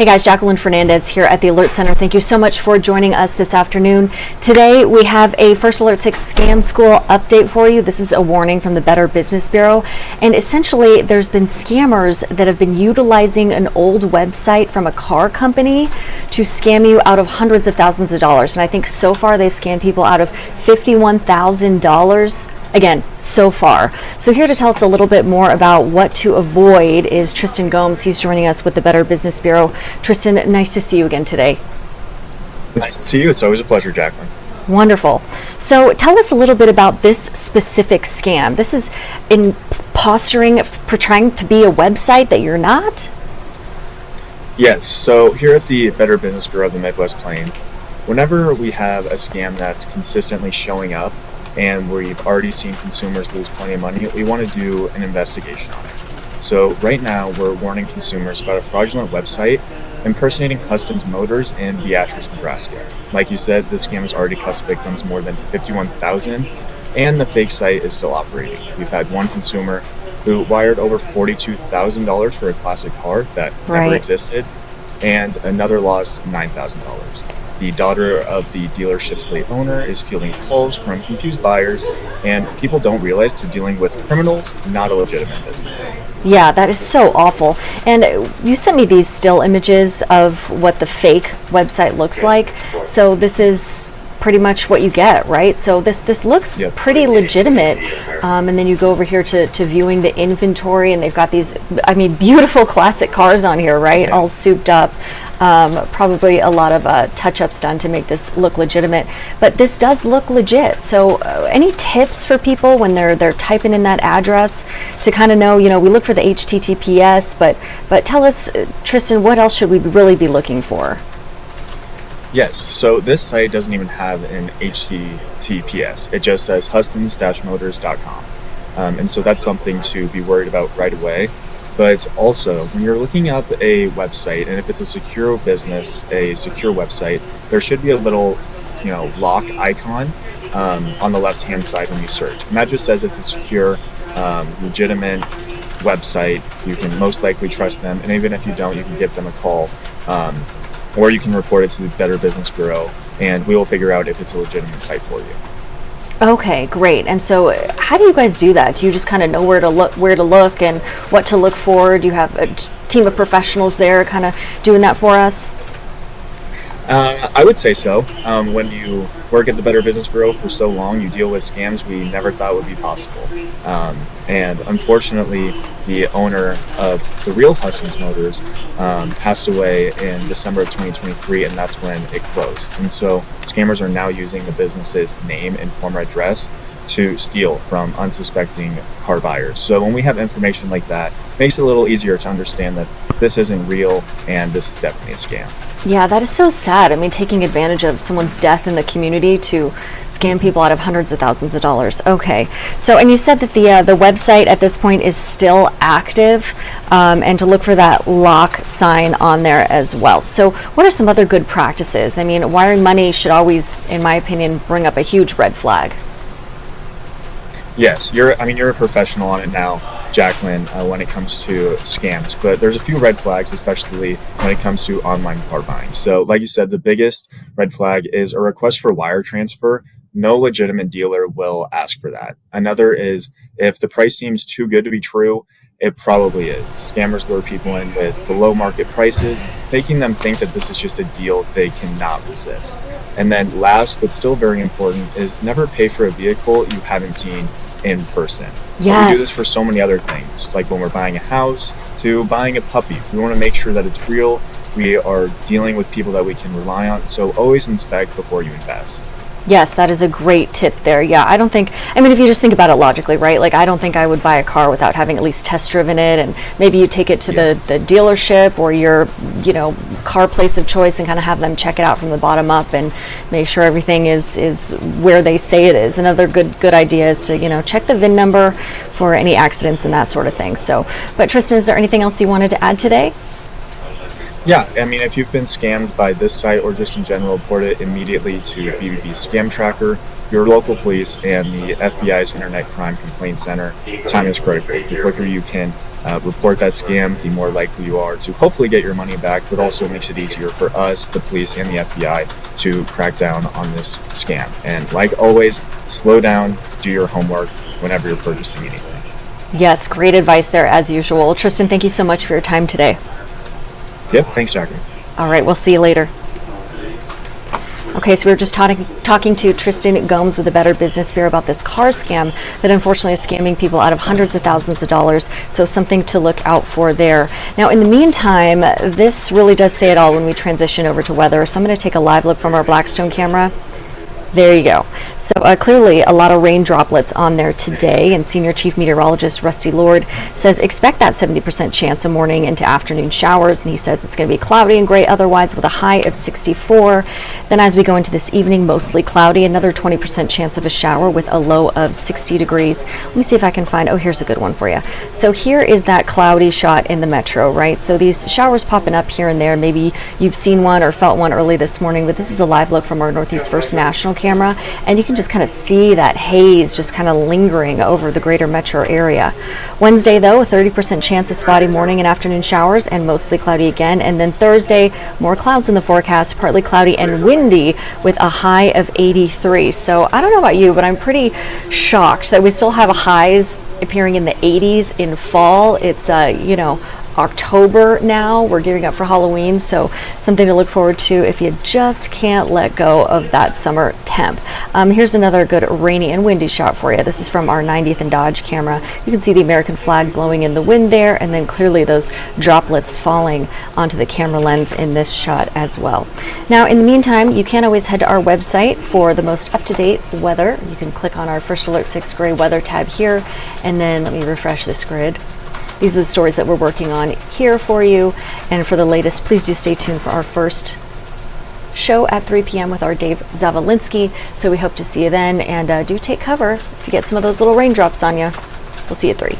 Hey guys, Jacqueline Fernandez here at the Alert Center. Thank you so much for joining us this afternoon. Today we have a First Alert 6 Scam School update for you. This is a warning from the Better Business Bureau. And essentially there's been scammers that have been utilizing an old website from a car company to scam you out of hundreds of thousands of dollars. And I think so far they've scammed people out of $51,000. Again, so far. So here to tell us a little bit more about what to avoid is Tristan Gomes. He's joining us with the Better Business Bureau. Tristan, nice to see you again today. Nice to see you. It's always a pleasure, Jacqueline. Wonderful. So tell us a little bit about this specific scam. This is in posturing, trying to be a website that you're not? Yes. So here at the Better Business Bureau of the Midwest Plains, whenever we have a scam that's consistently showing up, and we've already seen consumers lose plenty of money, we want to do an investigation on it. So right now, we're warning consumers about a fraudulent website impersonating Huston's Motors in Beatrice, Nebraska. Like you said, this scam has already cost victims more than $51,000, and the fake site is still operating. We've had one consumer who wired over $42,000 for a classic car that never existed, and another lost $9,000. The daughter of the dealership's late owner is fielding calls from confused buyers, and people don't realize they're dealing with criminals, not a legitimate business. Yeah, that is so awful. And you sent me these still images of what the fake website looks like. So this is pretty much what you get, right? So this looks pretty legitimate. And then you go over here to viewing the inventory, and they've got these, beautiful classic cars on here, right? All souped up. Probably a lot of touch-ups done to make this look legitimate, but this does look legit. So any tips for people when they're typing in that address to kind of know, we look for the HTTPS, but tell us, Tristan, what else should we really be looking for? Yes, so this site doesn't even have an HTTPS. It just says hustons-motors.com. And so that's something to be worried about right away. But also, when you're looking up a website, and if it's a secure business, a secure website, there should be a little, lock icon on the left-hand side when you search. And that just says it's a secure, legitimate website. You can most likely trust them. And even if you don't, you can give them a call. Or you can report it to the Better Business Bureau, and we will figure out if it's a legitimate site for you. Okay, great. And so how do you guys do that? Do you just kind of know where to look and what to look for? Do you have a team of professionals there kind of doing that for us? I would say so. When you work at the Better Business Bureau for so long, you deal with scams we never thought would be possible. And unfortunately, the owner of the real Huston's Motors passed away in December of 2023, and that's when it closed. And so scammers are now using the business's name and former address to steal from unsuspecting car buyers. So when we have information like that, it makes it a little easier to understand that this isn't real and this is definitely a scam. Yeah, that is so sad. Taking advantage of someone's death in the community to scam people out of hundreds of thousands of dollars. Okay, so and you said that the website at this point is still active, and to look for that lock sign on there as well. So what are some other good practices? Wiring money should always, in my opinion, bring up a huge red flag. Yes, you're a professional on it now, Jacqueline, when it comes to scams, but there's a few red flags, especially when it comes to online car buying. So like you said, the biggest red flag is a request for wire transfer. No legitimate dealer will ask for that. Another is if the price seems too good to be true, it probably is. Scammers lure people in with below market prices, making them think that this is just a deal they cannot resist. And then last, but still very important, is never pay for a vehicle you haven't seen in person. Yes. We do this for so many other things, like when we're buying a house to buying a puppy. We want to make sure that it's real. We are dealing with people that we can rely on. So always inspect before you invest. Yes, that is a great tip there. Yeah, I don't think, if you just think about it logically, right? Like, I don't think I would buy a car without having at least test driven it, and maybe you take it to the dealership or your, car place of choice and kind of have them check it out from the bottom up and make sure everything is where they say it is. Another good idea is to, check the VIN number for any accidents and that sort of thing. So, but Tristan, is there anything else you wanted to add today? Yeah, if you've been scammed by this site or just in general, report it immediately to BBB's Scam Tracker, your local police, and the FBI's Internet Crime Complaint Center. Time is critical. The quicker you can report that scam, the more likely you are to hopefully get your money back, but also makes it easier for us, the police, and the FBI to crack down on this scam. And like always, slow down, do your homework whenever you're purchasing anything. Yes, great advice there as usual. Tristan, thank you so much for your time today. Yep, thanks, Jackie. All right, we'll see you later. Okay, so we were just talking to Tristan Gomes with the Better Business Bureau about this car scam that unfortunately is scamming people out of hundreds of thousands of dollars. So something to look out for there. Now, in the meantime, this really does say it all when we transition over to weather. So I'm going to take a live look from our Blackstone camera. There you go. So clearly a lot of rain droplets on there today, and Senior Chief Meteorologist Rusty Lord says expect that 70% chance of morning into afternoon showers, and he says it's going to be cloudy and gray otherwise with a high of 64. Then as we go into this evening, mostly cloudy, another 20% chance of a shower with a low of 60 degrees. Let me see if I can find, oh, here's a good one for you. So here is that cloudy shot in the metro, right? So these showers popping up here and there. Maybe you've seen one or felt one early this morning, but this is a live look from our Northeast First National camera, and you can just kind of see that haze just kind of lingering over the greater metro area. Wednesday, though, a 30% chance of spotty morning and afternoon showers and mostly cloudy again. And then Thursday, more clouds in the forecast, partly cloudy and windy with a high of 83. So I don't know about you, but I'm pretty shocked that we still have highs appearing in the 80s in fall. It's, October now. We're gearing up for Halloween, so something to look forward to if you just can't let go of that summer temp. Here's another good rainy and windy shot for you. This is from our 90th and Dodge camera. You can see the American flag blowing in the wind there, and then clearly those droplets falling onto the camera lens in this shot as well. Now, in the meantime, you can always head to our website for the most up-to-date weather. You can click on our First Alert 6 Gray weather tab here, and then let me refresh this grid. These are the stories that we're working on here for you. And for the latest, please do stay tuned for our first show at 3 p.m. with our Dave Zavolinsky. So we hope to see you then. And do take cover if you get some of those little raindrops on you. We'll see you at 3.